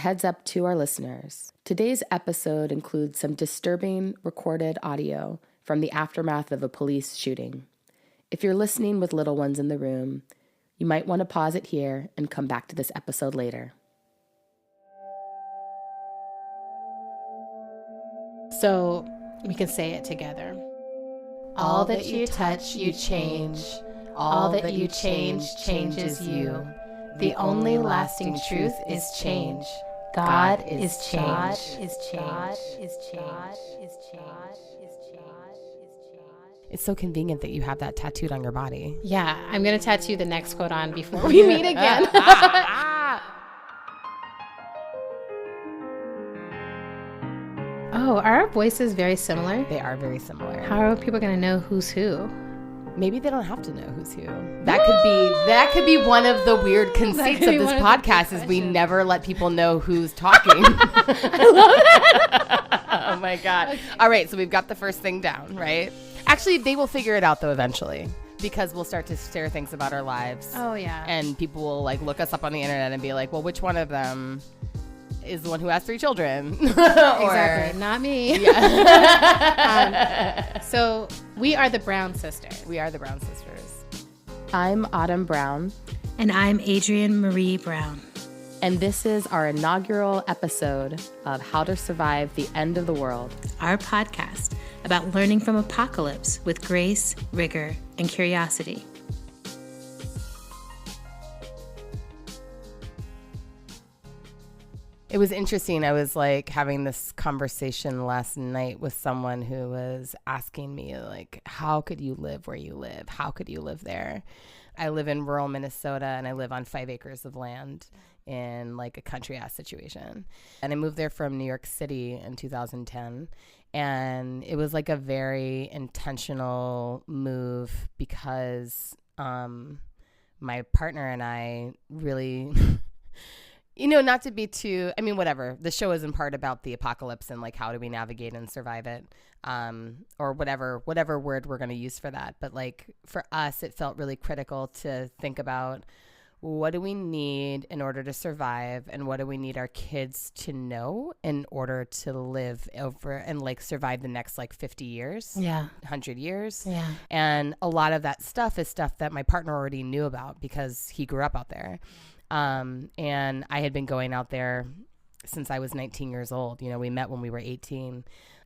heads up to our listeners. Today's episode includes some disturbing recorded audio from the aftermath of a police shooting. If you're listening with little ones in the room, you might want to pause it here and come back to this episode later. So we can say it together. All that you touch, you change. All that you change, changes you. The only lasting truth is change. God is change. God is change. God is change. God is change. It's so convenient that you have that tattooed on your body. Yeah, I'm going to tattoo the next quote on before we meet again. Oh, are our voices very similar? They are very similar. How are people going to know who's who? Maybe they don't have to know who's who. That could be one of the weird conceits of this podcast is we never let people know who's talking. I love that. Oh my God. Okay. All right, so we've got the first thing down, right? Actually, they will figure it out though eventually because we'll start to share things about our lives. Oh yeah. And people will like look us up on the internet and be like, well, which one of them is the one who has 3 children? Exactly, not me. Yeah. So we are the Brown Sisters. We are the Brown Sisters. I'm Autumn Brown. And I'm Adrienne Marie Brown. And this is our inaugural episode of How to Survive the End of the World. Our podcast about learning from apocalypse with grace, rigor, and curiosity. It was interesting. I was like having this conversation last night with someone who was asking me like, how could you live where you live? How could you live there? I live in rural Minnesota and I live on 5 acres of land in like a country ass situation. And I moved there from New York City in 2010. And it was like a very intentional move because my partner and I really... You know, not to be too, I mean, whatever. The show is in part about the apocalypse and like how do we navigate and survive it, or whatever word we're going to use for that. But like for us, it felt really critical to think about what do we need in order to survive and what do we need our kids to know in order to live over and like survive the next like 50 years, 100 years. Yeah. And a lot of that stuff is stuff that my partner already knew about because he grew up out there. And I had been going out there since I was 19 years old. You know, we met when we were 18.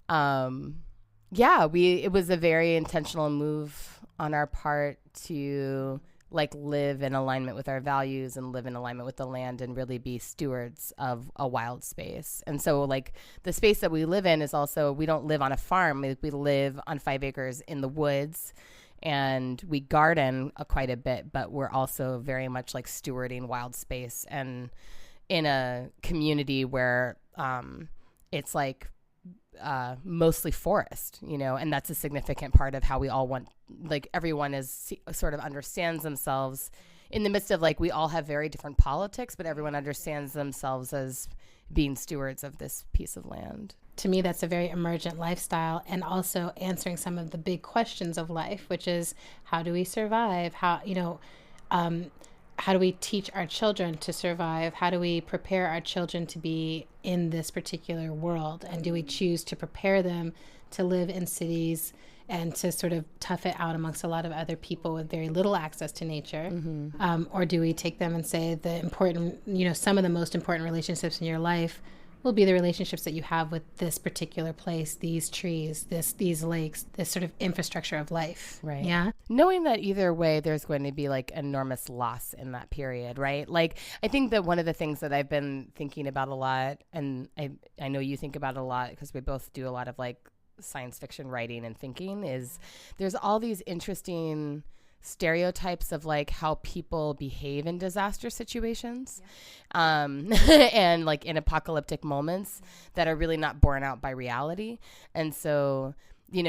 It was a very intentional move on our part to like live in alignment with our values and live in alignment with the land and really be stewards of a wild space. And so like the space that we live in is also, we don't live on a farm. We live on 5 acres in the woods. And we garden quite a bit, but we're also very much like stewarding wild space and in a community where it's like mostly forest, you know, and that's a significant part of how we all want, like everyone is sort of understands themselves in the midst of like, we all have very different politics, but everyone understands themselves as being stewards of this piece of land. To me, that's a very emergent lifestyle and also answering some of the big questions of life, which is how do we survive? How do we teach our children to survive? How do we prepare our children to be in this particular world? And do we choose to prepare them to live in cities and to sort of tough it out amongst a lot of other people with very little access to nature? Mm-hmm. Or do we take them and say the important, some of the most important relationships in your life will be the relationships that you have with this particular place, these trees, these lakes, this sort of infrastructure of life. Right. Yeah. Knowing that either way, there's going to be like enormous loss in that period, right? Like, I think that one of the things that I've been thinking about a lot, and I know you think about it a lot because we both do a lot of like science fiction writing and thinking, is there's all these interesting stereotypes of like how people behave in disaster situations, and like in apocalyptic moments that are really not borne out by reality. And so,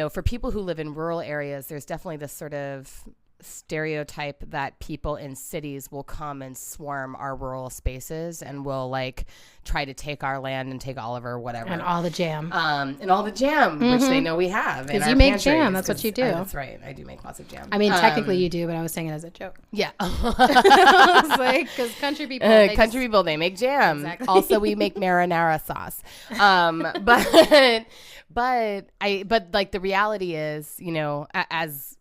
for people who live in rural areas, there's definitely this sort of stereotype that people in cities will come and swarm our rural spaces and will like try to take our land and take all of our whatever. And all the jam. Which they know we have. Because you make jam. That's what you do. That's right. I do make lots of jam. I mean, technically you do, but I was saying it as a joke. Yeah. I was like, because country people. People, they make jam. Exactly. Also, we make marinara sauce. But like the reality is, you know, as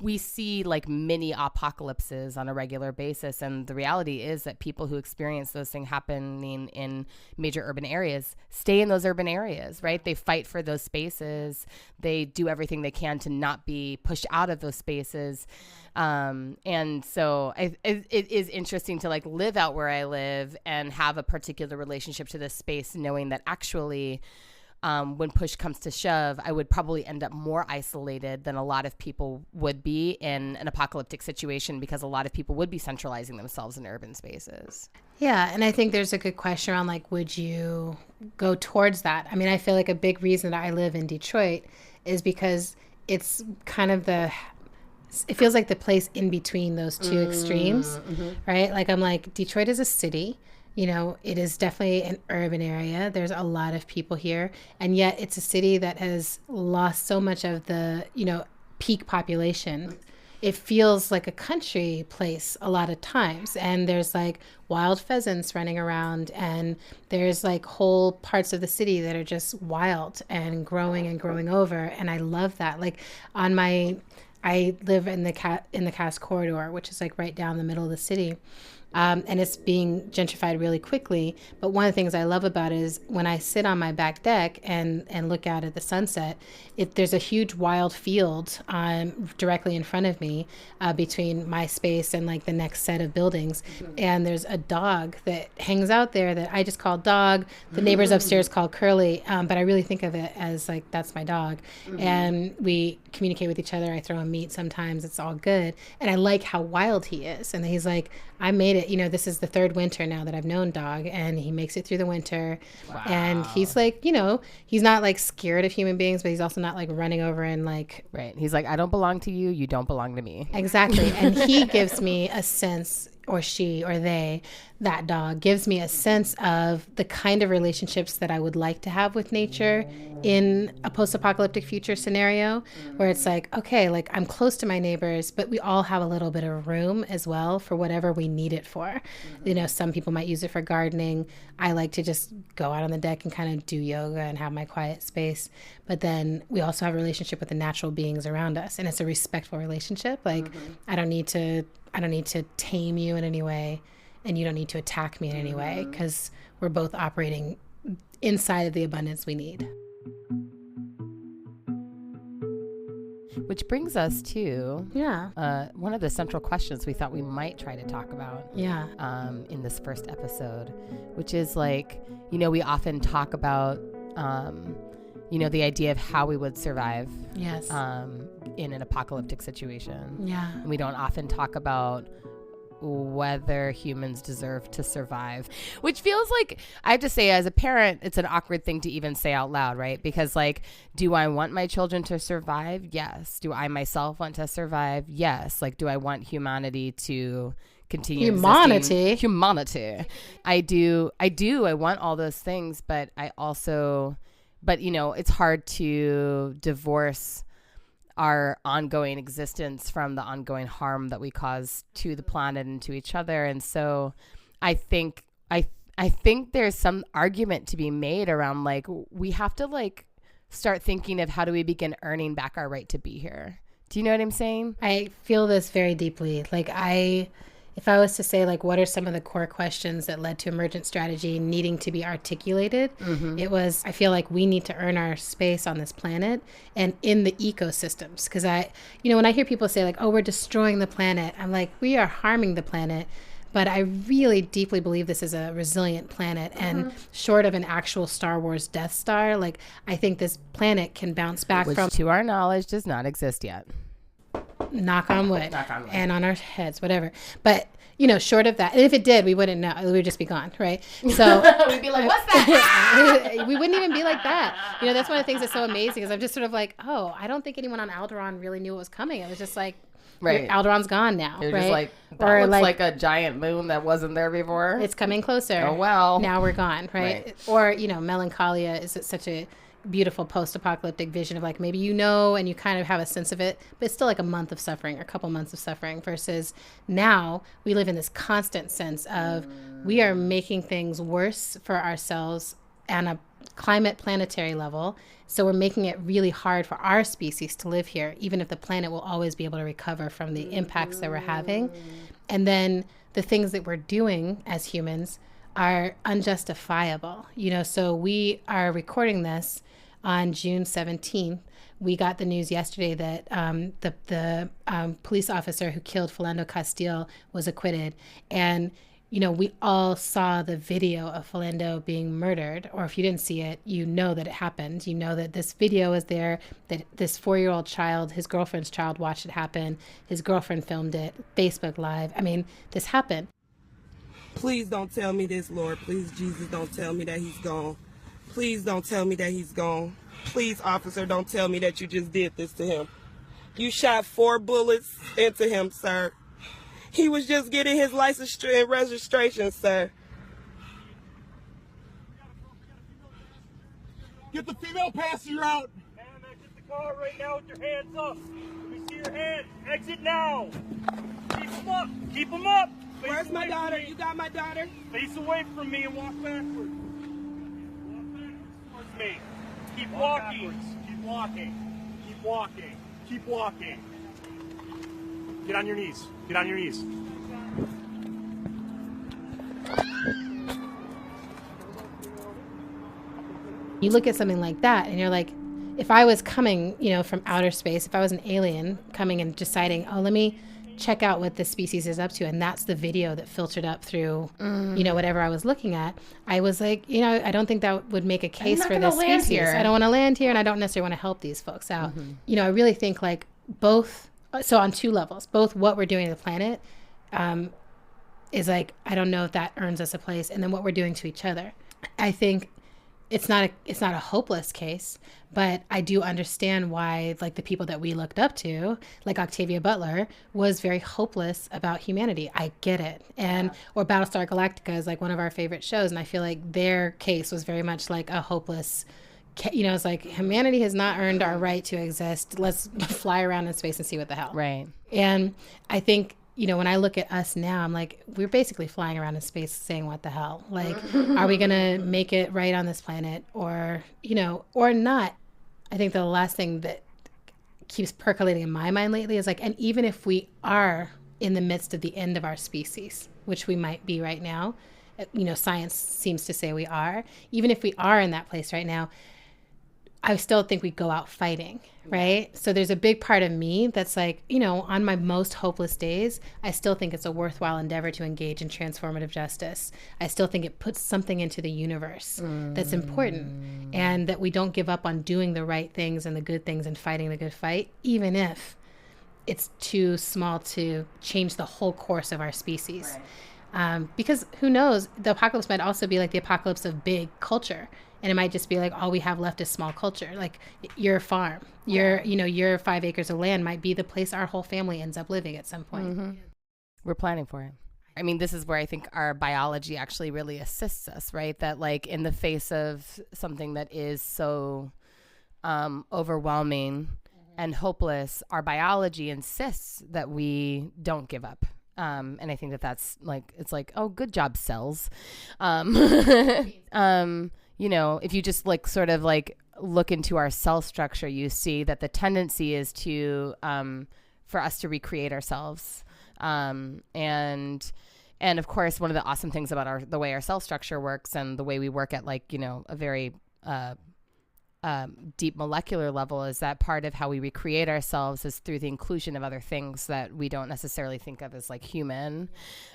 we see like mini apocalypses on a regular basis, and the reality is that people who experience those things happening in major urban areas stay in those urban areas, right? They fight for those spaces. They do everything they can to not be pushed out of those spaces. And so it is interesting to like live out where I live and have a particular relationship to this space, knowing that actually when push comes to shove, I would probably end up more isolated than a lot of people would be in an apocalyptic situation, because a lot of people would be centralizing themselves in urban spaces. Yeah, and I think there's a good question around like, would you go towards that? I mean, I feel like a big reason that I live in Detroit is because it's kind of it feels like the place in between those two extremes, right? Like I'm like, Detroit is a city. You know, it is definitely an urban area. There's a lot of people here. And yet it's a city that has lost so much of the, you know, peak population. It feels like a country place a lot of times. And there's like wild pheasants running around. And there's like whole parts of the city that are just wild and growing over. And I love that. Like I live in the Cass Corridor, which is like right down the middle of the city. And it's being gentrified really quickly. But one of the things I love about it is when I sit on my back deck and look out at the sunset, there's a huge wild field directly in front of me between my space and like the next set of buildings. And there's a dog that hangs out there that I just call Dog. The neighbors upstairs call Curly. But I really think of it as like, that's my dog. And we communicate with each other. I throw him meat sometimes. It's all good. And I like how wild he is. And he's like, I made it. You know, this is the third winter now that I've known Dog, and he makes it through the winter. Wow. And he's like, you know, he's not like scared of human beings, but he's also not like running over and like. Right. He's like, I don't belong to you. You don't belong to me. Exactly. And he gives me a sense, or she or they, that dog gives me a sense of the kind of relationships that I would like to have with nature in a post-apocalyptic future scenario, where it's like, okay, like I'm close to my neighbors, but we all have a little bit of room as well for whatever we need it for. You know, some people might use it for gardening. I like to just go out on the deck and kind of do yoga and have my quiet space. But then we also have a relationship with the natural beings around us, and it's a respectful relationship. Like I don't need to tame you in any way, and you don't need to attack me in any way, because we're both operating inside of the abundance we need. Which brings us to one of the central questions we thought we might try to talk about in this first episode, which is like, you know, we often talk about, you know, the idea of how we would survive in an apocalyptic situation. Yeah. And we don't often talk about whether humans deserve to survive, which feels like, I have to say, as a parent, it's an awkward thing to even say out loud, right? Because like, do I want my children to survive? Yes. Do I myself want to survive? Yes. Like, do I want humanity to continue humanity? I do. I want all those things, but you know, it's hard to divorce our ongoing existence from the ongoing harm that we cause to the planet and to each other. And so I think there's some argument to be made around like, we have to like start thinking of how do we begin earning back our right to be here. Do you know what I'm saying? I feel this very deeply. Like if I was to say, like, what are some of the core questions that led to emergent strategy needing to be articulated? It was, I feel like we need to earn our space on this planet and in the ecosystems. Because when I hear people say like, oh, we're destroying the planet, I'm like, we are harming the planet. But I really deeply believe this is a resilient planet. And short of an actual Star Wars Death Star, like, I think this planet can bounce back which, to our knowledge, does not exist yet. Knock on wood. And on our heads, whatever. But, short of that. And if it did, we wouldn't know. We would just be gone, right? So we'd be like, what's that? we wouldn't even be like that. That's one of the things that's so amazing is I'm just sort of like, oh, I don't think anyone on Alderaan really knew what was coming. It was just like, right. Alderon's gone now. You're right? just like, that looks like a giant moon that wasn't there before. It's coming closer. Oh, well. Now we're gone, right? Or, Melancholia is such a beautiful post-apocalyptic vision of like maybe and you kind of have a sense of it, but it's still like a month of suffering or a couple months of suffering versus now we live in this constant sense of we are making things worse for ourselves on a climate planetary level. So we're making it really hard for our species to live here, even if the planet will always be able to recover from the impacts that we're having. And then the things that we're doing as humans are unjustifiable. So we are recording this on June 17th. We got the news yesterday that the police officer who killed Philando Castile was acquitted. And, we all saw the video of Philando being murdered, or if you didn't see it, you know that it happened. You know that this video is there, that this 4-year-old child, his girlfriend's child, watched it happen. His girlfriend filmed it, Facebook Live. I mean, this happened. Please don't tell me this, Lord. Please, Jesus, don't tell me that he's gone. Please don't tell me that he's gone. Please, officer, don't tell me that you just did this to him. You shot 4 bullets into him, sir. He was just getting his license and registration, sir. Get the female passenger out. And exit the car right now with your hands up. Let me see your hands. Exit now. Keep them up. Keep them up. Face Where's my daughter? You got my daughter? Face away from me and walk backwards. Walk backwards towards me. Keep walking. Backwards. Keep walking. Keep walking. Keep walking. Get on your knees. Get on your knees. You look at something like that and you're like, if I was coming, from outer space, if I was an alien coming and deciding, oh, let me check out what this species is up to, and that's the video that filtered up through, whatever I was looking at, I was like, I don't think that would make a case for this species. Here. I don't want to land here, and I don't necessarily want to help these folks out. I really think like both, so on 2 levels, both what we're doing to the planet is like, I don't know if that earns us a place, and then what we're doing to each other. I think it's not a hopeless case, but I do understand why, like, the people that we looked up to, like Octavia Butler, was very hopeless about humanity. I get it. Or Battlestar Galactica is like one of our favorite shows, and I feel like their case was very much like a hopeless, it's like humanity has not earned our right to exist. Let's fly around in space and see what the hell. Right. And I think, when I look at us now, I'm like, we're basically flying around in space saying, what the hell? Like, are we going to make it right on this planet or not? I think the last thing that keeps percolating in my mind lately is like, and even if we are in the midst of the end of our species, which we might be right now, science seems to say we are, even if we are in that place right now, I still think we go out fighting, right? So there's a big part of me that's like, on my most hopeless days, I still think it's a worthwhile endeavor to engage in transformative justice. I still think it puts something into the universe that's important, and that we don't give up on doing the right things and the good things and fighting the good fight, even if it's too small to change the whole course of our species. Right. Because who knows, the apocalypse might also be like the apocalypse of big culture. And it might just be like, all we have left is small culture. Like your farm, your 5 acres of land might be the place our whole family ends up living at some point. Mm-hmm. We're planning for it. I mean, this is where I think our biology actually really assists us, right? That like in the face of something that is so overwhelming and hopeless, our biology insists that we don't give up. And I think that's like, it's like, oh, good job, cells. If you just like sort of like look into our cell structure, you see that the tendency is to for us to recreate ourselves. And of course, one of the awesome things about the way our cell structure works and the way we work at like, a very deep molecular level is that part of how we recreate ourselves is through the inclusion of other things that we don't necessarily think of as like human.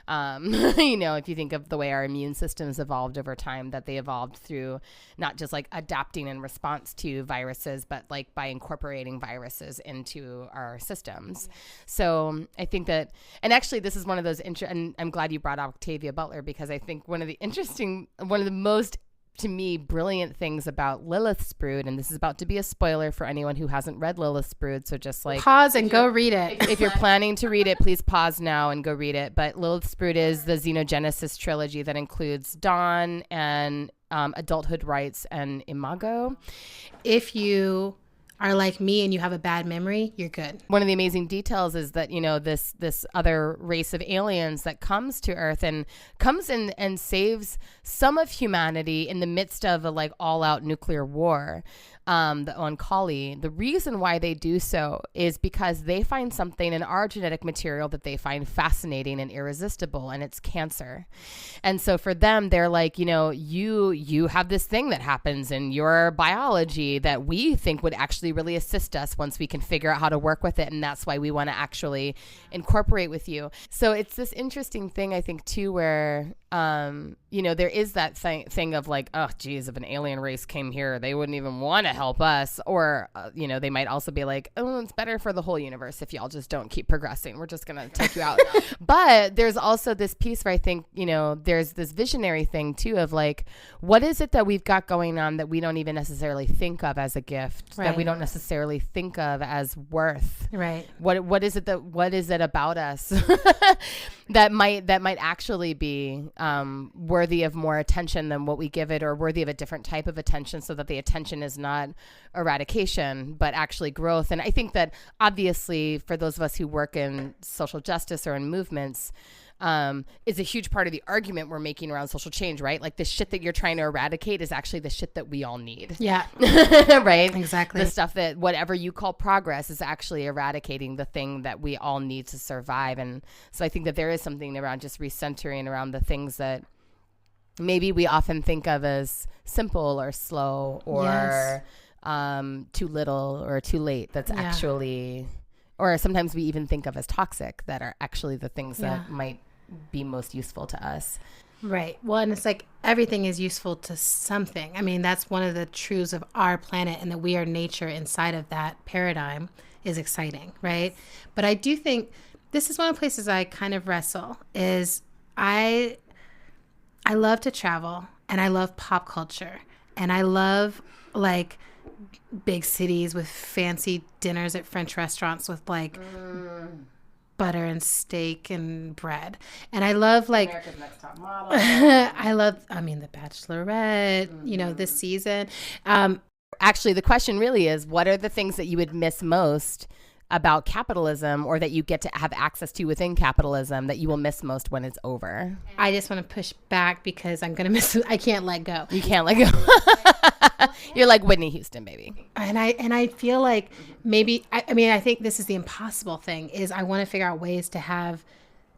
If you think of the way our immune systems evolved over time, that they evolved through not just like adapting in response to viruses, but like by incorporating viruses into our systems. So I think that, and actually this is one of those, and I'm glad you brought up Octavia Butler, because I think one of the most, to me, brilliant things about Lilith's Brood, and this is about to be a spoiler for anyone who hasn't read Lilith's Brood, so just like pause and go read it. If you're planning to read it, please pause now and go read it. But Lilith's Brood is the Xenogenesis trilogy that includes Dawn and Adulthood Rights and Imago. If you are like me and you have a bad memory, you're good. One of the amazing details is that, this other race of aliens that comes to Earth and comes in and saves some of humanity in the midst of a like all out nuclear war. The Oankali, the reason why they do so is because they find something in our genetic material that they find fascinating and irresistible, and it's cancer. And so for them, they're like, you have this thing that happens in your biology that we think would actually really assist us once we can figure out how to work with it. And that's why we want to actually incorporate with you. So it's this interesting thing, I think, too, where there is that thing of like, oh, geez, if an alien race came here, they wouldn't even want to help us. Or, they might also be like, oh, it's better for the whole universe if y'all just don't keep progressing. We're just going to take you out. But there's also this piece where I think, there's this visionary thing too of like, what is it that we've got going on that we don't even necessarily think of as a gift, right, that we don't necessarily think of as worth? Right. What is it about us that might actually be worthy of more attention than what we give it, or worthy of a different type of attention, so that the attention is not eradication, but actually growth. And I think that obviously for those of us who work in social justice or in movements, is a huge part of the argument we're making around social change, right? Like the shit that you're trying to eradicate is actually the shit that we all need. Yeah. Right? Exactly. The stuff that whatever you call progress is actually eradicating the thing that we all need to survive. And so I think that there is something around just recentering around the things that maybe we often think of as simple or slow or Yes. Too little or too late. That's actually, or sometimes we even think of as toxic, that are actually the things that might be most useful to us. Right. Well, and it's like everything is useful to something. I mean, that's one of the truths of our planet, and that we are nature inside of that paradigm is exciting, right? But I do think this is one of the places I kind of wrestle is I love to travel, and I love pop culture, and I love like big cities with fancy dinners at French restaurants with like butter and steak and bread. And I love like America's Next Top Model. The Bachelorette, this season. Actually, the question really is, what are the things that you would miss most about capitalism, or that you get to have access to within capitalism, that you will miss most when it's over? I just want to push back because I'm going to miss, I can't let go. You can't let go. You're like Whitney Houston, baby. And I feel like maybe, I think this is the impossible thing, is I want to figure out ways to have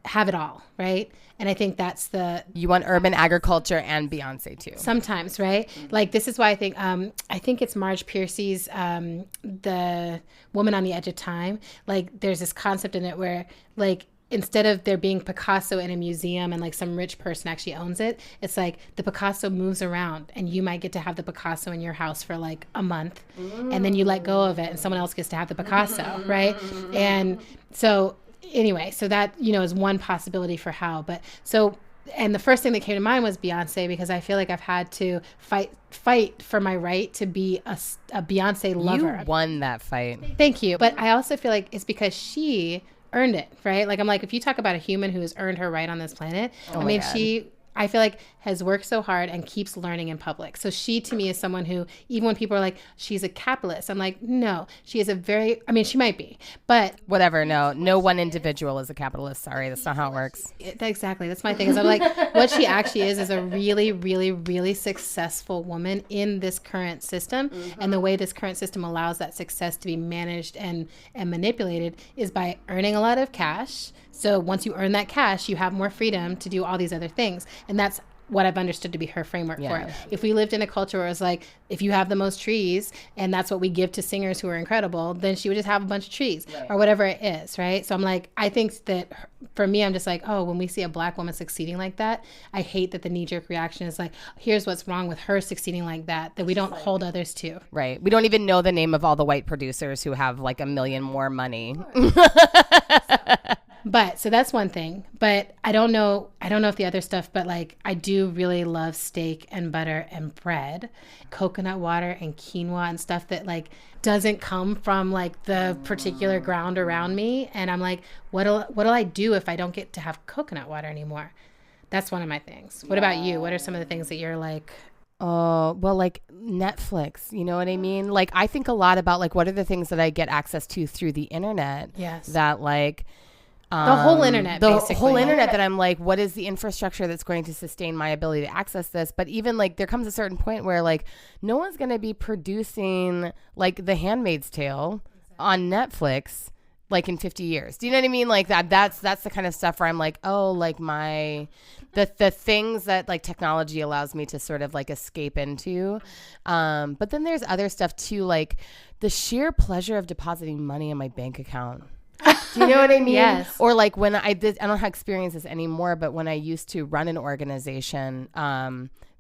it all, right? And I think that's you want urban agriculture and Beyonce too. Sometimes, right? Like this is why I think it's Marge Piercy's The Woman on the Edge of Time. Like there's this concept in it where like instead of there being Picasso in a museum and like some rich person actually owns it, it's like the Picasso moves around, and you might get to have the Picasso in your house for like a month, and then you let go of it and someone else gets to have the Picasso, right? And so anyway, so that, is one possibility for how. But so, and the first thing that came to mind was Beyonce, because I feel like I've had to fight for my right to be a Beyonce lover. You won that fight. Thank you. But I also feel like it's because she earned it, right? Like I'm like, if you talk about a human who has earned her right on this planet, I feel like has worked so hard and keeps learning in public. So she, to me, is someone who, even when people are like, she's a capitalist, I'm like, no, she is she might be, but. Whatever, no one individual is a capitalist. Sorry, that's not how it works. Exactly. That's my thing. Is I'm like, what she actually is a really, really, really successful woman in this current system. Mm-hmm. And the way this current system allows that success to be managed and manipulated is by earning a lot of cash. So once you earn that cash, you have more freedom to do all these other things. And that's what I've understood to be her framework for Yeah. it. If we lived in a culture where it was like, if you have the most trees and that's what we give to singers who are incredible, then she would just have a bunch of trees or whatever it is, right? So I'm like, I think that for me, I'm just like, oh, when we see a Black woman succeeding like that, I hate that the knee-jerk reaction is like, here's what's wrong with her succeeding like that we don't hold others to. Right. We don't even know the name of all the white producers who have like a million more money. But so that's one thing. But I don't know if the other stuff, but like I do really love steak and butter and bread, coconut water and quinoa and stuff that like doesn't come from like the particular ground around me. And I'm like, what'll I do if I don't get to have coconut water anymore? That's one of my things. What about you? What are some of the things that you're like? Oh, well, like Netflix, you know what I mean? Like, I think a lot about like, what are the things that I get access to through the internet? Yes. That like, The whole internet, the basically. whole internet that I'm like, what is the infrastructure that's going to sustain my ability to access this? But even like, there comes a certain point where like, no one's going to be producing like The Handmaid's Tale on Netflix like in 50 years. Do you know what I mean? Like that's the kind of stuff where I'm like, oh, like the things that like technology allows me to sort of like escape into. But then there's other stuff too, like the sheer pleasure of depositing money in my bank account. Do you know what I mean? Yes. Or like when I don't have experience this anymore, but when I used to run an organization,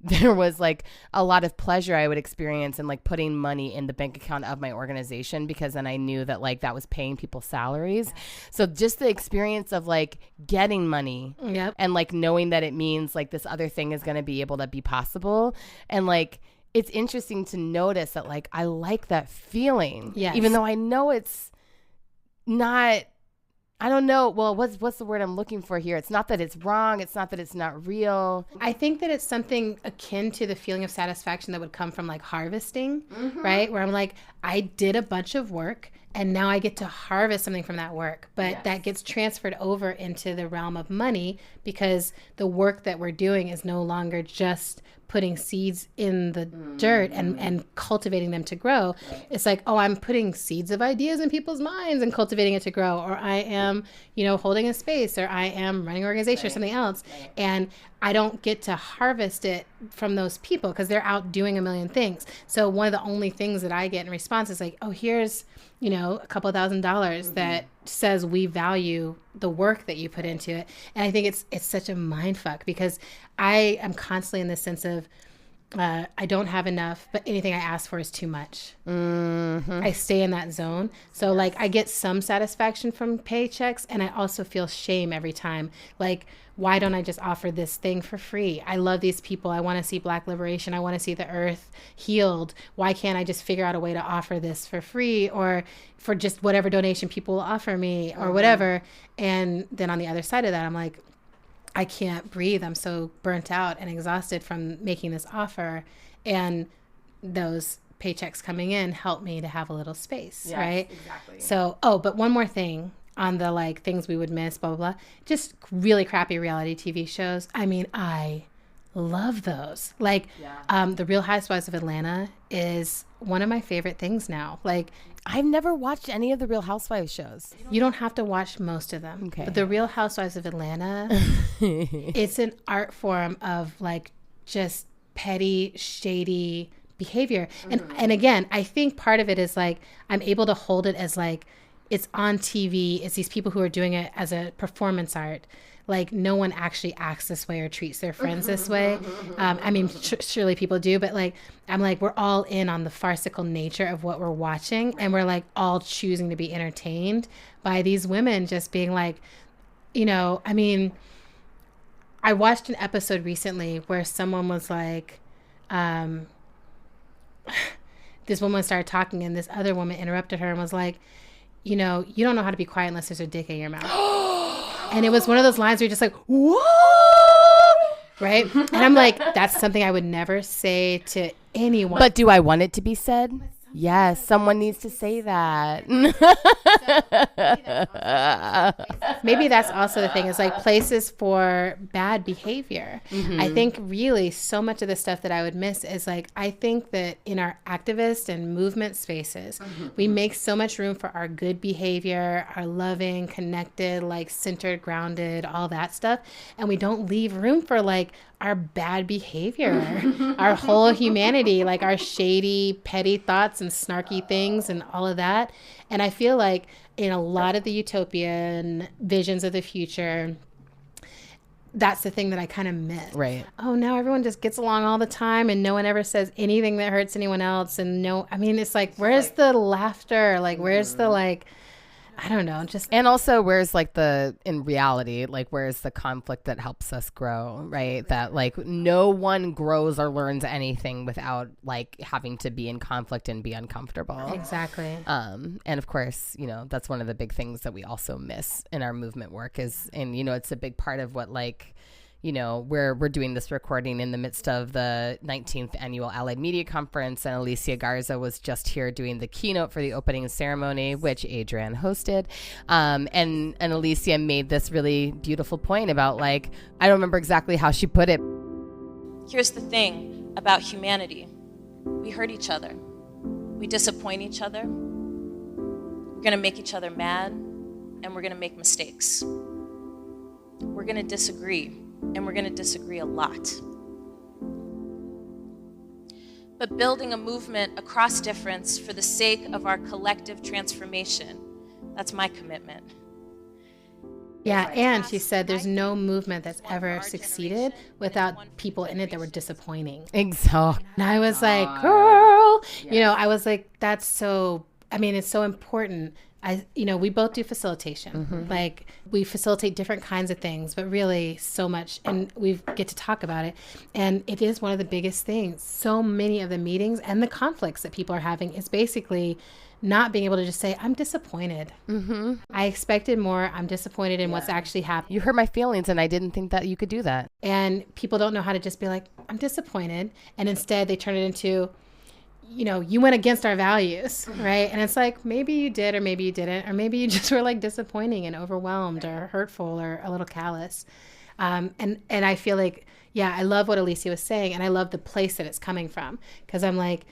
there was like a lot of pleasure I would experience in like putting money in the bank account of my organization, because then I knew that like that was paying people's salaries. So just the experience of like getting money Yep. and like knowing that it means like this other thing is going to be able to be possible. And like, it's interesting to notice that like, I like that feeling, Yes. even though I know it's not, I don't know. Well, what's the word I'm looking for here? It's not that it's wrong. It's not that it's not real. I think that it's something akin to the feeling of satisfaction that would come from like harvesting, right? Where I'm like, I did a bunch of work and now I get to harvest something from that work. But that gets transferred over into the realm of money because the work that we're doing is no longer just putting seeds in the dirt and cultivating them to grow. It's like, oh, I'm putting seeds of ideas in people's minds and cultivating it to grow. Or I am, holding a space, or I am running an organization or something else. And I don't get to harvest it from those people because they're out doing a million things. So one of the only things that I get in response is like, oh, here's, a couple $1,000 that says we value the work that you put into it. And I think it's such a mind fuck because I am constantly in this sense of I don't have enough, but anything I ask for is too much. I stay in that zone. So like I get some satisfaction from paychecks, and I also feel shame every time. Like, why don't I just offer this thing for free? I love these people. I want to see Black liberation. I want to see the earth healed. Why can't I just figure out a way to offer this for free or for just whatever donation people will offer me or whatever? And then on the other side of that, I'm like, I can't breathe. I'm so burnt out and exhausted from making this offer. And those paychecks coming in help me to have a little space, right? Exactly. So, but one more thing on the like things we would miss, blah, blah, blah. Just really crappy reality TV shows. I mean, I love those. Like The Real Housewives of Atlanta is one of my favorite things now. Like, I've never watched any of the Real Housewives shows. you don't have to watch most of them. Okay. But The Real Housewives of Atlanta, it's an art form of like just petty, shady behavior. And again, I think part of it is like I'm able to hold it as like it's on TV. It's these people who are doing it as a performance art. Like no one actually acts this way or treats their friends this way. I mean, surely people do, but like, I'm like, we're all in on the farcical nature of what we're watching. And we're like all choosing to be entertained by these women just being like, I mean, I watched an episode recently where someone was like, this woman started talking and this other woman interrupted her and was like, you don't know how to be quiet unless there's a dick in your mouth. And it was one of those lines where you're just like, whoa, right? And I'm like, that's something I would never say to anyone. But do I want it to be said? Yes, someone needs to say that. Maybe that's also the thing, is like places for bad behavior. I think really so much of the stuff that I would miss is like, I think that in our activist and movement spaces, we make so much room for our good behavior, our loving, connected, like centered, grounded, all that stuff. And we don't leave room for like our bad behavior, our whole humanity, like our shady, petty thoughts and snarky things and all of that. And I feel like in a lot of the utopian visions of the future, that's the thing that I kind of miss. Right. Oh, now everyone just gets along all the time and no one ever says anything that hurts anyone else. And it's like, where's the laughter? Like, where's the, like, I don't know, just. And also, where's like in reality, like, where's the conflict that helps us grow, right? That like no one grows or learns anything without like having to be in conflict and be uncomfortable. Exactly. And of course, that's one of the big things that we also miss in our movement work and it's a big part of what like, we're doing this recording in the midst of the 19th annual Allied Media Conference, and Alicia Garza was just here doing the keynote for the opening ceremony, which Adrian hosted. And Alicia made this really beautiful point about like, I don't remember exactly how she put it. Here's the thing about humanity. We hurt each other. We disappoint each other. We're going to make each other mad, and we're going to make mistakes. We're going to disagree. And we're going to disagree a lot. But building a movement across difference for the sake of our collective transformation, that's my commitment. Yeah, and she said there's no movement that's ever succeeded without people in it that were disappointing. Exactly. And I was like, girl, I was like, that's so, it's so important. We both do facilitation. Mm-hmm. Like we facilitate different kinds of things, but really so much, and we get to talk about it. And it is one of the biggest things. So many of the meetings and the conflicts that people are having is basically not being able to just say, I'm disappointed. Mm-hmm. I expected more. I'm disappointed in what's actually happening. You hurt my feelings, and I didn't think that you could do that. And people don't know how to just be like, I'm disappointed. And instead they turn it into, you went against our values, right? And it's like, maybe you did, or maybe you didn't, or maybe you just were like disappointing and overwhelmed or hurtful or a little callous. And I feel like, I love what Alicia was saying, and I love the place that it's coming from, because I'm like,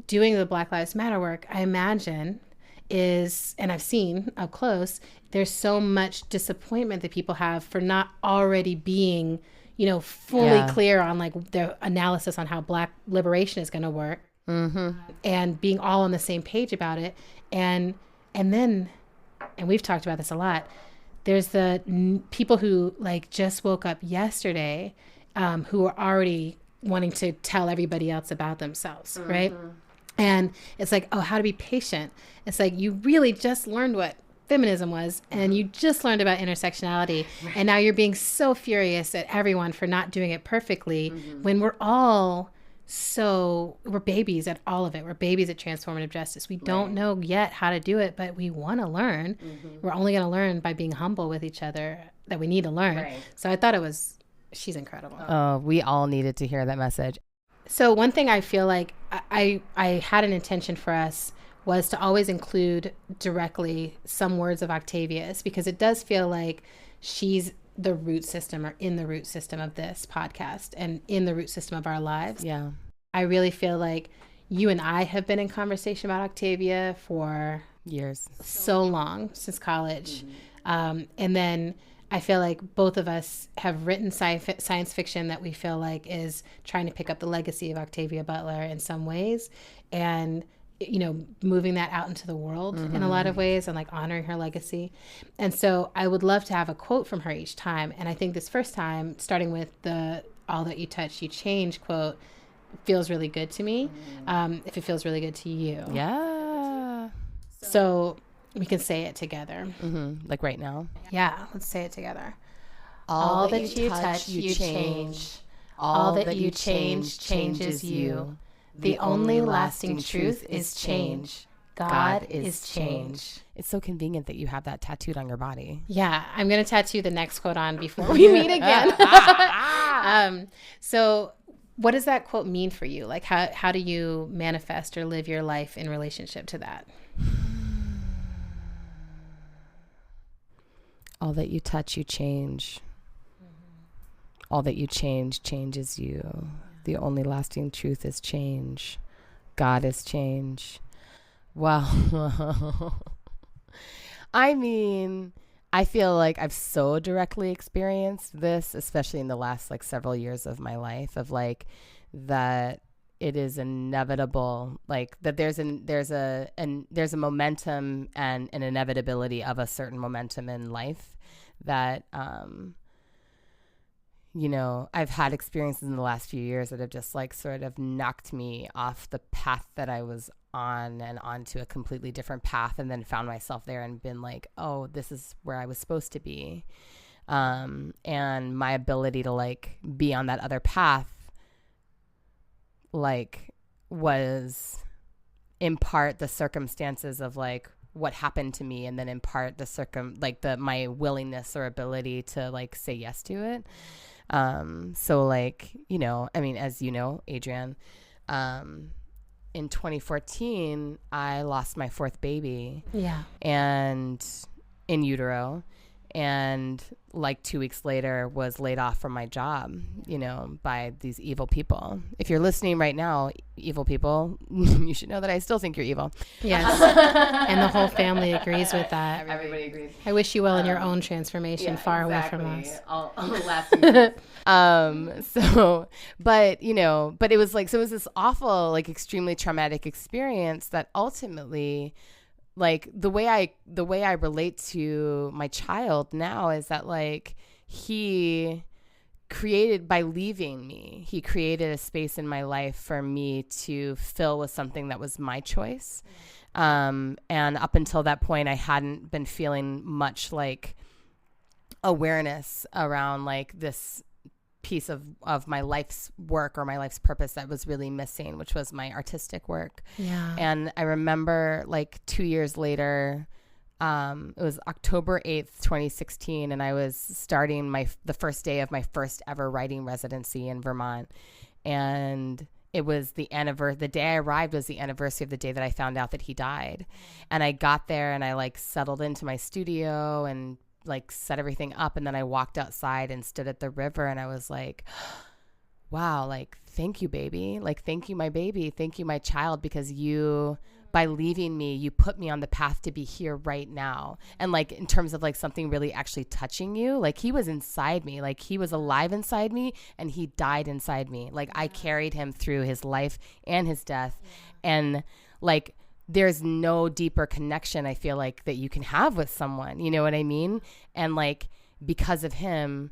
doing the Black Lives Matter work, I imagine is, and I've seen up close, there's so much disappointment that people have for not already being, fully clear on like their analysis on how Black liberation is going to work. Mm-hmm. And being all on the same page about it. And then we've talked about this a lot, there's the people who like just woke up yesterday, who are already wanting to tell everybody else about themselves, mm-hmm. right? And it's like, oh, how to be patient. It's like, you really just learned what feminism was, and you just learned about intersectionality, and now you're being so furious at everyone for not doing it perfectly, mm-hmm. when we're babies at all of it. We're babies at transformative justice. We don't know yet how to do it, but we want to learn. Mm-hmm. We're only going to learn by being humble with each other, that we need to learn. Right. So I thought she's incredible. Oh, we all needed to hear that message. So one thing I feel like I had an intention for us was to always include directly some words of Octavia's, because it does feel like she's the root system, or in the root system of this podcast and in the root system of our lives. Yeah. I really feel like you and I have been in conversation about Octavia for years, so long, since college. Mm-hmm. And then I feel like both of us have written science fiction that we feel like is trying to pick up the legacy of Octavia Butler in some ways, and moving that out into the world, mm-hmm. in a lot of ways, and like honoring her legacy. And so I would love to have a quote from her each time. And I think this first time, starting with the "all that you touch, you change" quote, feels really good to me. If it feels really good to you. Yeah. So we can say it together. Mm-hmm. Like right now. Yeah, let's say it together. All that you touch, you change. All that you change, changes you. The only lasting truth is change. God is change. It's so convenient that you have that tattooed on your body. Yeah, I'm going to tattoo the next quote on before we meet again. So what does that quote mean for you? Like, how do you manifest or live your life in relationship to that? All that you touch, you change. Mm-hmm. All that you change, changes you. The only lasting truth is change. God is change. Well, I mean, I feel like I've so directly experienced this, especially in the last like several years of my life, of like that it is inevitable, like that there's a momentum and an inevitability of a certain momentum in life that you know, I've had experiences in the last few years that have just like sort of knocked me off the path that I was on and onto a completely different path, and then found myself there and been like, oh, this is where I was supposed to be. And my ability to like be on that other path like was in part the circumstances of like what happened to me, and then in part the my willingness or ability to like say yes to it. So like, you know, I mean, as you know, Adrienne, in 2014, I lost my fourth baby. Yeah. And in utero, and like 2 weeks later was laid off from my job, you know, by these evil people. If you're listening right now, evil people, you should know that I still think you're evil. Yes. And the whole family agrees with that. Everybody agrees. I wish you well in your own transformation, far away from us. I'll so, but you know, but it was like, so it was this awful, like extremely traumatic experience that ultimately, like the way I relate to my child now is that like he created, by leaving me, he created a space in my life for me to fill with something that was my choice. And up until that point, I hadn't been feeling much like awareness around like this piece of my life's work or my life's purpose that was really missing, which was my artistic work. Yeah. And I remember like 2 years later, it was October 8th, 2016, and I was starting the first day of my first ever writing residency in Vermont. And it was the day I arrived was the anniversary of the day that I found out that he died. And I got there and I like settled into my studio and like set everything up, and then I walked outside and stood at the river, and I was like, wow, like thank you, baby, like thank you, my baby, thank you, my child, because you, by leaving me, you put me on the path to be here right now. And like in terms of like something really actually touching you, like he was inside me, like he was alive inside me, and he died inside me. Like I carried him through his life and his death. And like there's no deeper connection, I feel like, that you can have with someone, you know what I mean? And like, because of him,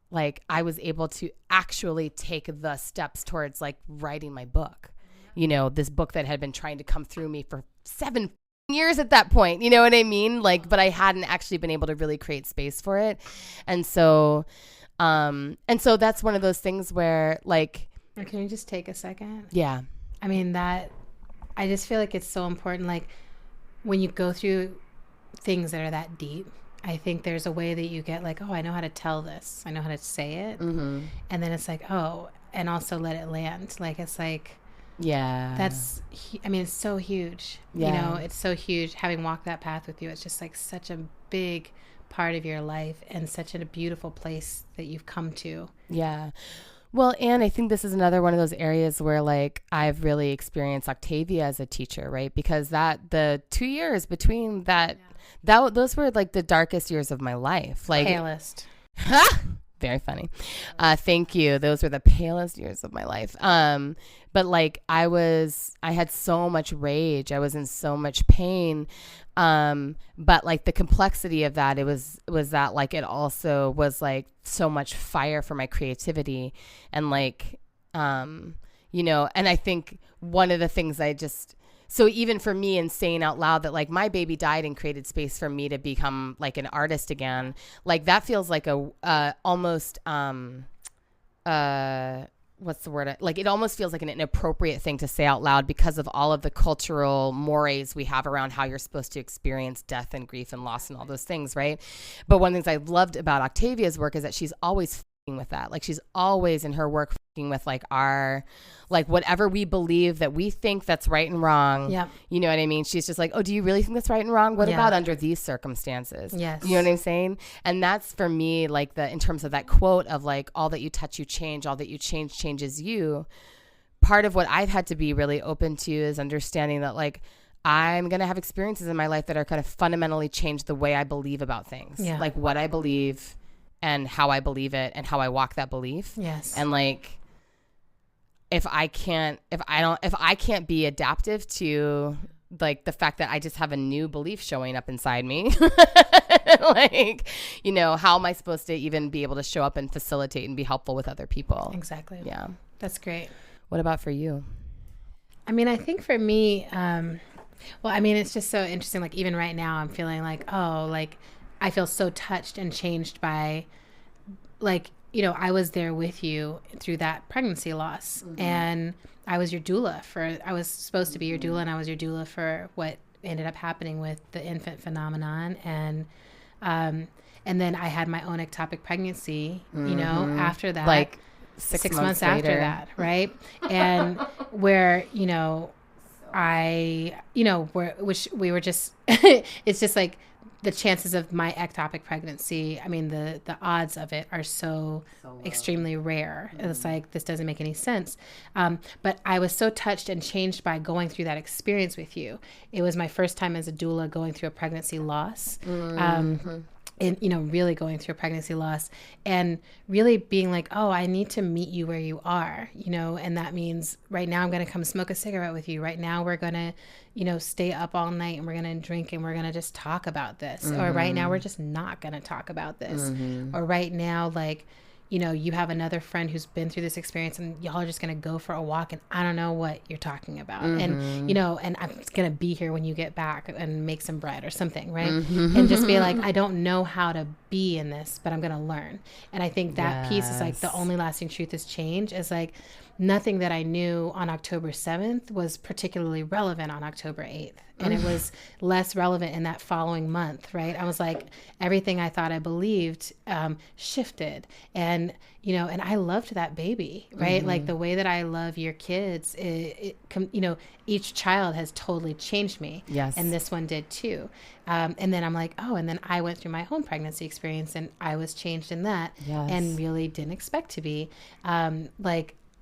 like I was able to actually take the steps towards like writing my book, you know, this book that had been trying to come through me for 7 years at that point, you know what I mean? Like, but I hadn't actually been able to really create space for it. And so that's one of those things where like, Can you just take a second? yeah, I mean, I just feel like it's so important. Like when you go through things that are that deep, I think there's a way that you get like, oh, I know how to tell this. I know how to say it. Mm-hmm. And then it's like, oh, and also let it land. Like, it's like, yeah, it's so huge. Yeah. You know, it's so huge. Having walked that path with you, it's just like such a big part of your life and such a beautiful place that you've come to. Yeah. Well, and I think this is another one of those areas where like I've really experienced Octavia as a teacher, right? Because the 2 years between those were like the darkest years of my life. Like palest. Very funny. Thank you. Those were the palest years of my life. But like I had so much rage. I was in so much pain. But like the complexity of that, it was that like it also was like so much fire for my creativity, and like, you know, and I think one of the things so even for me, and saying out loud that like my baby died and created space for me to become like an artist again, like that feels like almost what's the word? Like it almost feels like an inappropriate thing to say out loud because of all of the cultural mores we have around how you're supposed to experience death and grief and loss and all those things, right? But one of the things I loved about Octavia's work is that she's always f***ing with that. Like she's always in her work f***ing with like our, like whatever we believe that we think that's right and wrong. Yeah. You know what I mean? She's just like, oh, do you really think that's right and wrong? What Yeah. about under these circumstances? Yes. You know what I'm saying? And that's for me, like in terms of that quote of like, all that you touch, you change, all that you change changes you. Part of what I've had to be really open to is understanding that like, I'm going to have experiences in my life that are kind of fundamentally change the way I believe about things. Yeah. Like what I believe and how I believe it and how I walk that belief. Yes. And like, if I can't be adaptive to like the fact that I just have a new belief showing up inside me, like, you know, how am I supposed to even be able to show up and facilitate and be helpful with other people? Exactly. Yeah. That's great. What about for you? I mean, I think for me, well, I mean, it's just so interesting. Like even right now I'm feeling like, oh, like I feel so touched and changed by like, you know, I was there with you through that pregnancy loss, and I was your doula I was supposed to be your doula, and I was your doula for what ended up happening with the infant phenomenon. And then I had my own ectopic pregnancy, you know, after that, Like 6 months after later. that. Right. And where, you know, we were just, it's just like, the chances of my ectopic pregnancy, I mean, the odds of it are so extremely rare. It's like, this doesn't make any sense. But I was so touched and changed by going through that experience with you. It was my first time as a doula going through a pregnancy loss. And, you know, really going through a pregnancy loss and really being like, oh, I need to meet you where you are, you know, and that means right now I'm going to come smoke a cigarette with you. Right now we're going to, you know, stay up all night and we're going to drink and we're going to just talk about this. Or right now we're just not going to talk about this. Or right now, like, you know, you have another friend who's been through this experience and y'all are just going to go for a walk and I don't know what you're talking about. And, you know, and I'm going to be here when you get back and make some bread or something, right? And just be like, I don't know how to be in this, but I'm going to learn. And I think that piece is like the only lasting truth is change. Is like nothing that I knew on October 7th was particularly relevant on October 8th. And it was less relevant in that following month, right? I was like, everything I thought I believed shifted. And, you know, and I loved that baby, right? Like the way that I love your kids, you know, each child has totally changed me. Yes. And this one did too. And then I'm like, oh, and then I went through my own pregnancy experience and I was changed in that. Yes. And really didn't expect to be.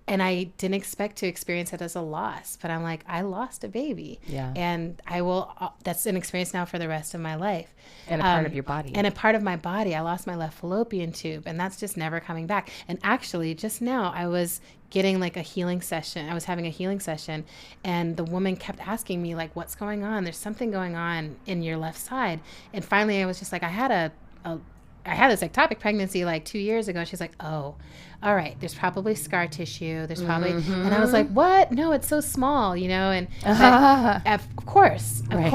And I didn't expect to experience it as a loss, but I'm like, I lost a baby. Yeah. And I will, that's an experience now for the rest of my life. And a part of your body. And a part of my body. I lost my left fallopian tube and that's just never coming back. And actually just now I was getting like a healing session. I was having a healing session and the woman kept asking me like, what's going on? There's something going on in your left side. And finally I was just like, I had this ectopic pregnancy like 2 years ago. She's like, oh, all right, there's probably scar tissue. There's probably, and I was like, what? No, it's so small, you know? And of course. And of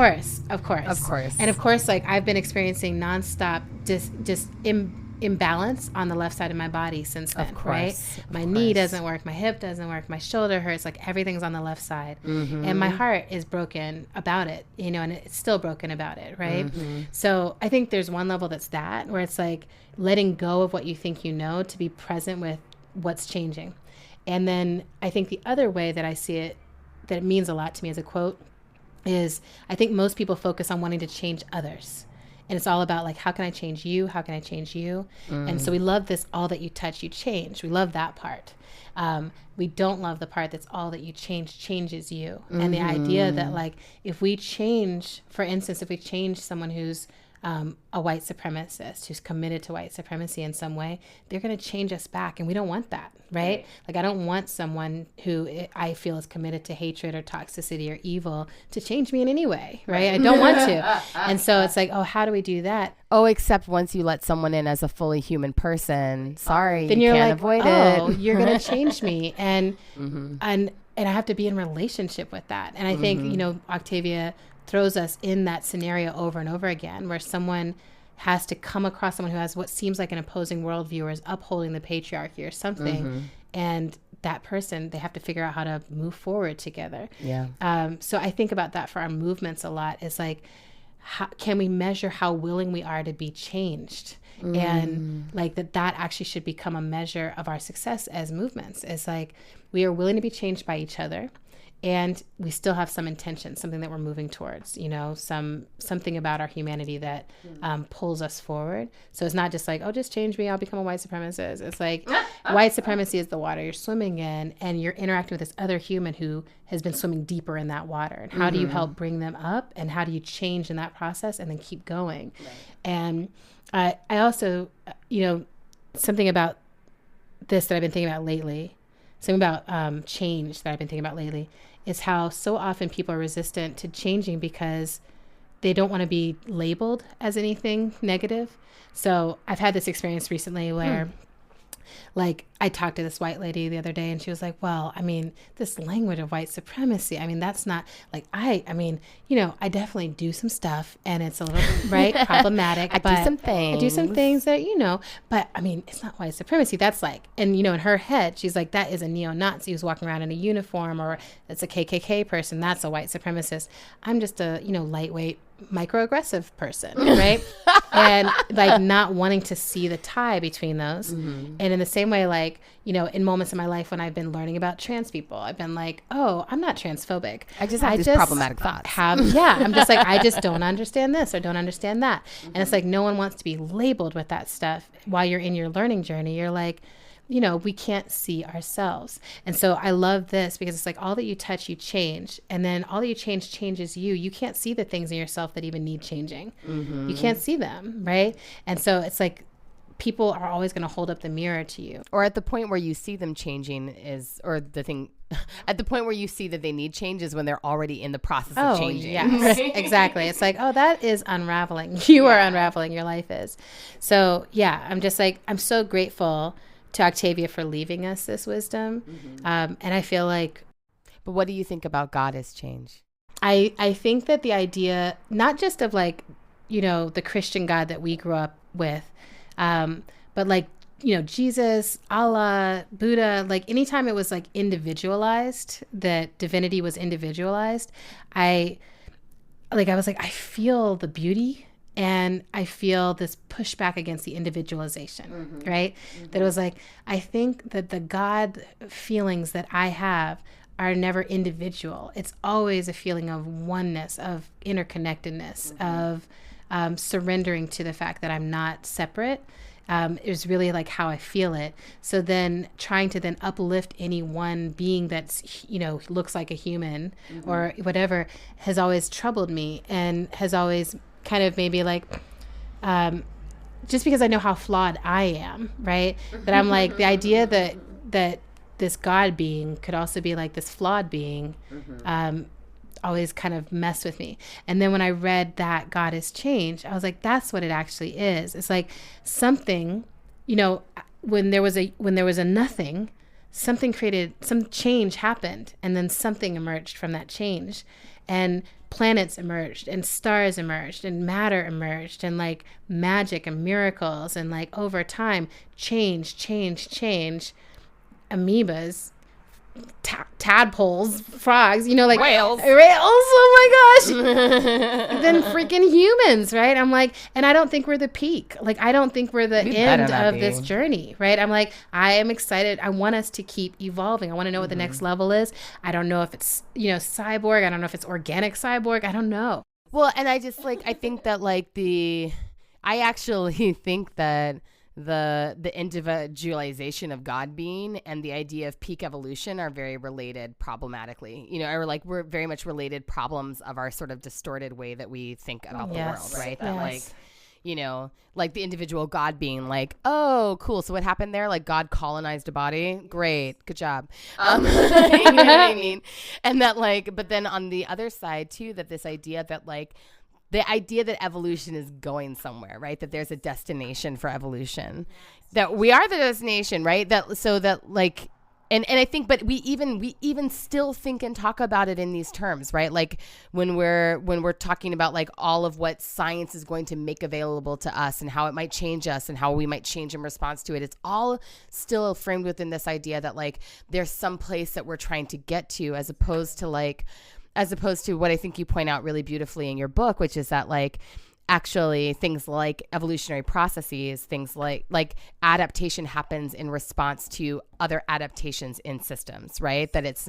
course, like I've been experiencing nonstop imbalance on the left side of my body since then, right? My knee doesn't work, my hip doesn't work, my shoulder hurts, like everything's on the left side. And my heart is broken about it, you know, and it's still broken about it, right? So I think there's one level that's that, where it's like letting go of what you think you know to be present with what's changing. And then I think the other way that I see it, that it means a lot to me as a quote, is I think most people focus on wanting to change others. And it's all about like, how can I change you? How can I change you? And so we love this, all that you touch, you change. We love that part. We don't love the part that's all that you change changes you. And the idea that like, if we change, for instance, if we change someone who's a white supremacist who's committed to white supremacy in some way, they're going to change us back. And we don't want that, right? Like, I don't want someone who I feel is committed to hatred or toxicity or evil to change me in any way, right? I don't want to. And so it's like, oh, how do we do that? Oh, except once you let someone in as a fully human person, sorry, Then you you're can't like, avoid oh, it. you're going to change me. And I have to be in relationship with that. And I think, you know, Octavia throws us in that scenario over and over again, where someone has to come across someone who has what seems like an opposing worldview or is upholding the patriarchy or something. And that person, they have to figure out how to move forward together. Yeah. So I think about that for our movements a lot. It's like, how can we measure how willing we are to be changed? And like that actually should become a measure of our success as movements. It's like, we are willing to be changed by each other. and we still have some intention, something that we're moving towards, you know, something about our humanity that pulls us forward. So it's not just like, oh, just change me, I'll become a white supremacist. It's like white supremacy is the water you're swimming in, and you're interacting with this other human who has been swimming deeper in that water. And how do you help bring them up, and how do you change in that process and then keep going? Right. And I also, you know, something about this that I've been thinking about lately, something about change that I've been thinking about lately, is how so often people are resistant to changing because they don't want to be labeled as anything negative. So I've had this experience recently where like I talked to this white lady the other day, and she was like, well, I mean, this language of white supremacy, I mean, that's not like, I mean, you know, I definitely do some stuff, and it's a little, right, problematic. I do some things that, you know, but I mean, it's not white supremacy. That's like, and you know, in her head, she's like, that is a neo-Nazi who's walking around in a uniform, or it's a KKK person. That's a white supremacist. I'm just a, you know, lightweight, microaggressive person, right? And like not wanting to see the tie between those. And in the same way, like, you know, in moments in my life when I've been learning about trans people, I've been like, oh, I'm not transphobic. I just have these problematic thoughts. I'm just like, I just don't understand this or don't understand that. And it's like, no one wants to be labeled with that stuff. While you're in your learning journey, you're like, you know, we can't see ourselves. And so I love this because it's like all that you touch, you change. And then all that you change changes you. You can't see the things in yourself that even need changing. You can't see them, right? And so it's like people are always going to hold up the mirror to you. Or at the point where you see them changing is, or the thing, at the point where you see that they need change is when they're already in the process of changing. Yes, exactly. It's like, oh, that is unraveling. You are unraveling. Your life is. So yeah, I'm just like, I'm so grateful to Octavia for leaving us this wisdom. And I feel like... But what do you think about God as change? I think that the idea, not just of like, you know, the Christian God that we grew up with, but like, you know, Jesus, Allah, Buddha, like anytime it was like individualized, that divinity was individualized, I was like, I feel the beauty. And I feel this pushback against the individualization, right? That it was like, I think that the God feelings that I have are never individual. It's always a feeling of oneness, of interconnectedness, of surrendering to the fact that I'm not separate. It was really like how I feel it. So then trying to then uplift any one being that's, you know, looks like a human or whatever has always troubled me and has always kind of maybe like, just because I know how flawed I am, right? That I'm like, the idea that this God being could also be like this flawed being, always kind of messed with me. And then when I read that God is change, I was like, that's what it actually is. It's like something, you know, when there was a nothing, something created, some change happened, and then something emerged from that change. And planets emerged, and stars emerged, and matter emerged, and like magic and miracles, and like over time, change, amoebas, tadpoles, frogs, you know, like whales. Oh my gosh. Then freaking humans, right? I'm like, and I don't think we're the peak. Like, I don't think we're the end of this journey, right? I'm like, I am excited. I want us to keep evolving. I want to know what the next level is. I don't know if it's, you know, cyborg. I don't know if it's organic cyborg. I don't know. Well, and I just like, I think that like I actually think that the individualization of God being and the idea of peak evolution are very related problematically, you know, or like we're very much related problems of our sort of distorted way that we think about the world, right? That like, you know, like the individual God being like, oh, cool. So what happened there? Like God colonized a body. Great. Good job. You know what I mean? And that like, but then on the other side too, that this idea that like, the idea that evolution is going somewhere, right? That there's a destination for evolution, that we are the destination, right? That so that like, and I think, but we even still think and talk about it in these terms, right? Like when we're talking about like all of what science is going to make available to us and how it might change us and how we might change in response to it, it's all still framed within this idea that like there's some place that we're trying to get to, as opposed to what I think you point out really beautifully in your book, which is that like actually things like evolutionary processes, things like adaptation happens in response to other adaptations in systems, right? That it's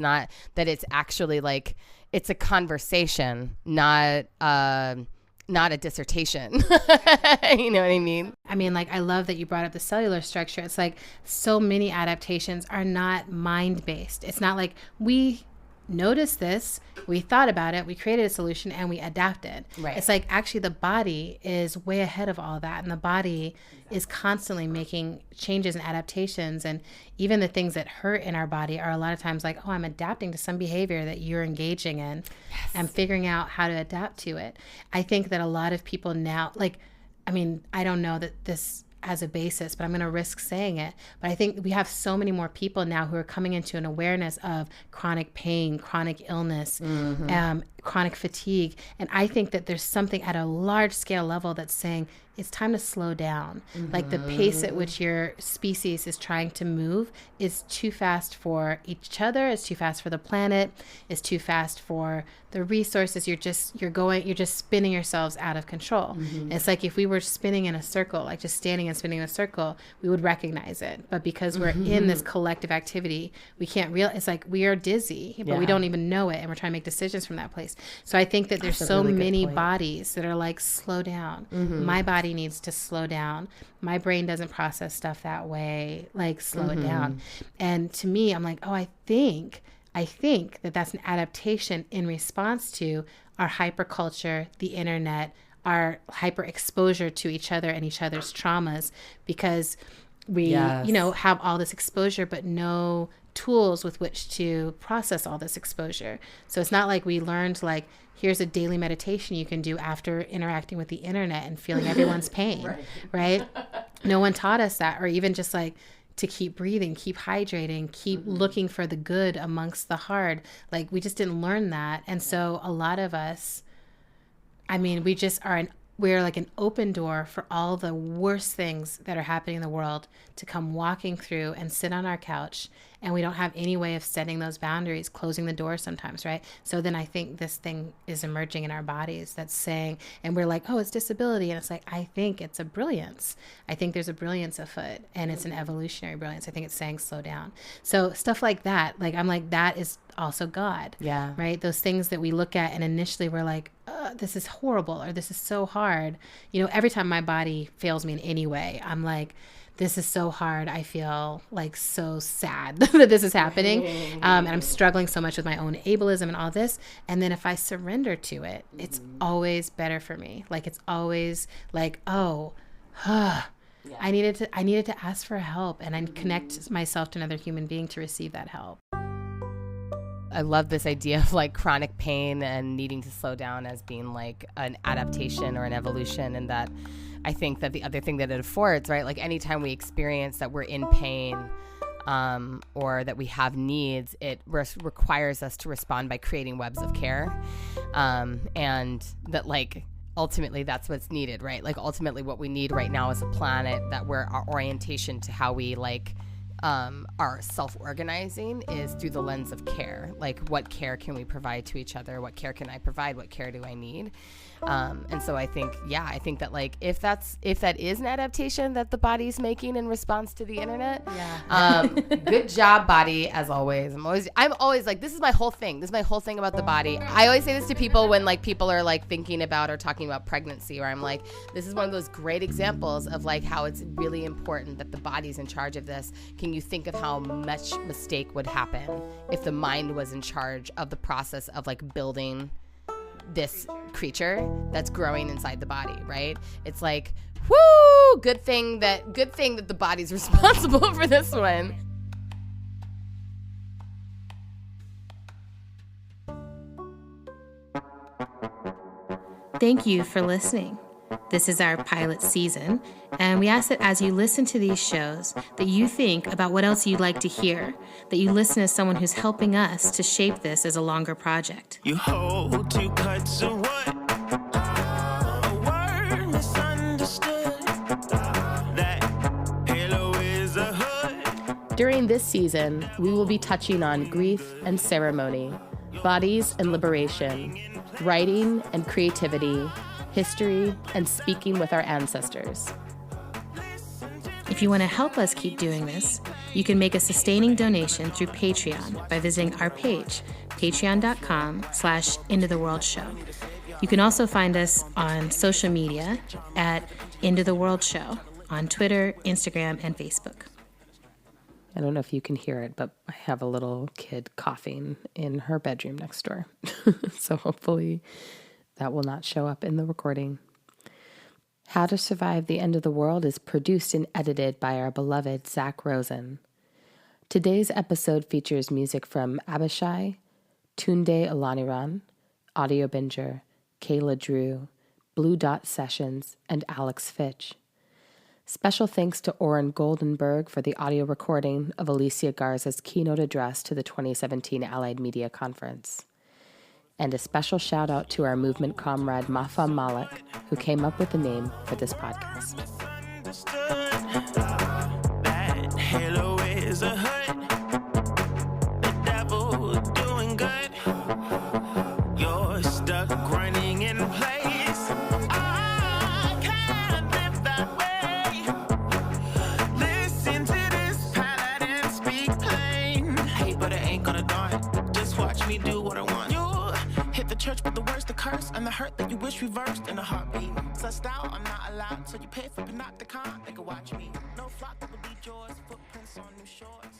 actually like, it's a conversation, not a dissertation. You know what I mean? I mean, like, I love that you brought up the cellular structure. It's like so many adaptations are not mind-based. It's not like we noticed this, we thought about it, we created a solution, and we adapted. Right. It's like actually the body is way ahead of all that, and the body is constantly making changes and adaptations, and even the things that hurt in our body are a lot of times like, oh, I'm adapting to some behavior that you're engaging in. Yes. And figuring out how to adapt to it. I think that a lot of people now, like, I mean, I don't know that this as a basis, but I'm going to risk saying it. But I think we have so many more people now who are coming into an awareness of chronic pain, chronic illness, chronic fatigue. And I think that there's something at a large scale level that's saying it's time to slow down. Like the pace at which your species is trying to move is too fast for each other. It's too fast for the planet. It's too fast for the resources. You're just spinning yourselves out of control. It's like if we were spinning in a circle, like just standing and spinning in a circle, we would recognize it. But because we're in this collective activity, we can't realize. It's like we are dizzy, but we don't even know it, and we're trying to make decisions from that place. So I think that there's so many bodies that are like, slow down. My body needs to slow down. My brain doesn't process stuff that way. Like, slow it down. And to me, I'm like, oh, I think that that's an adaptation in response to our hyperculture, the internet, our hyper exposure to each other and each other's traumas, because we, have all this exposure, but no tools with which to process all this exposure. So it's not like we learned, like, here's a daily meditation you can do after interacting with the internet and feeling everyone's pain, right? No one taught us that, or even just like to keep breathing, keep hydrating, keep looking for the good amongst the hard. Like, we just didn't learn that. And so a lot of us, I mean, we're like an open door for all the worst things that are happening in the world to come walking through and sit on our couch. And we don't have any way of setting those boundaries, closing the door sometimes, right? So then I think this thing is emerging in our bodies that's saying, and we're like, oh, it's disability. And it's like, I think it's a brilliance. I think there's a brilliance afoot, and it's an evolutionary brilliance. I think it's saying slow down. So stuff like that, like, I'm like, that is also God, right? Those things that we look at and initially we're like, this is horrible, or this is so hard. Every time my body fails me in any way, I'm like, this is so hard. I feel like so sad that this is happening. And I'm struggling so much with my own ableism and all this. And then if I surrender to it, it's always better for me. Like, it's always like, I needed to ask for help, and I connect myself to another human being to receive that help. I love this idea of like chronic pain and needing to slow down as being like an adaptation or an evolution. And that I think that the other thing that it affords, right? Like, anytime we experience that we're in pain, or that we have needs, it requires us to respond by creating webs of care. And that, like, ultimately that's what's needed, right? Like, ultimately what we need right now as a planet, that our orientation to how we like our self-organizing is through the lens of care. Like, what care can we provide to each other? What care can I provide? What care do I need? And so I think that, like, if that is an adaptation that the body's making in response to the internet, good job, body, as always. I'm always like, this is my whole thing. This is my whole thing about the body. I always say this to people when, like, people are like thinking about or talking about pregnancy, where I'm like, this is one of those great examples of like how it's really important that the body's in charge of this. Can you think of how much mistake would happen if the mind was in charge of the process of like building this creature that's growing inside the body, right? It's like, whoo, good thing that the body's responsible for this one. Thank you for listening. This is our pilot season, and we ask that as you listen to these shows, that you think about what else you'd like to hear, that you listen as someone who's helping us to shape this as a longer project. You hold two cuts of wood, a word misunderstood, that halo is a hood. During this season, we will be touching on grief and ceremony, bodies and liberation, writing and creativity, history, and speaking with our ancestors. If you want to help us keep doing this, you can make a sustaining donation through Patreon by visiting our page, patreon.com/IntoTheWorldShow. You can also find us on social media at Into the World Show on Twitter, Instagram, and Facebook. I don't know if you can hear it, but I have a little kid coughing in her bedroom next door. So hopefully that will not show up in the recording. How to Survive the End of the World is produced and edited by our beloved Zach Rosen. Today's episode features music from Abishai, Tunde Olaniran, Audio Binger, Kayla Drew, Blue Dot Sessions, and Alex Fitch. Special thanks to Oren Goldenberg for the audio recording of Alicia Garza's keynote address to the 2017 Allied Media Conference. And a special shout out to our movement comrade Mafa Malik, who came up with the name for this podcast. That halo is a hut. The devil doing good. You're stuck running in place. I can't live that way. Listen to this paladin speak plain. Hey, but it ain't gonna dawn. Just watch me do what I want. You hit the church with the words, the curse, and the hurt that you wish reversed in a heartbeat. Sussed out, I'm not allowed, so you pay for Panopticon. They can watch me. No flock that will be yours. Footprints on new shores.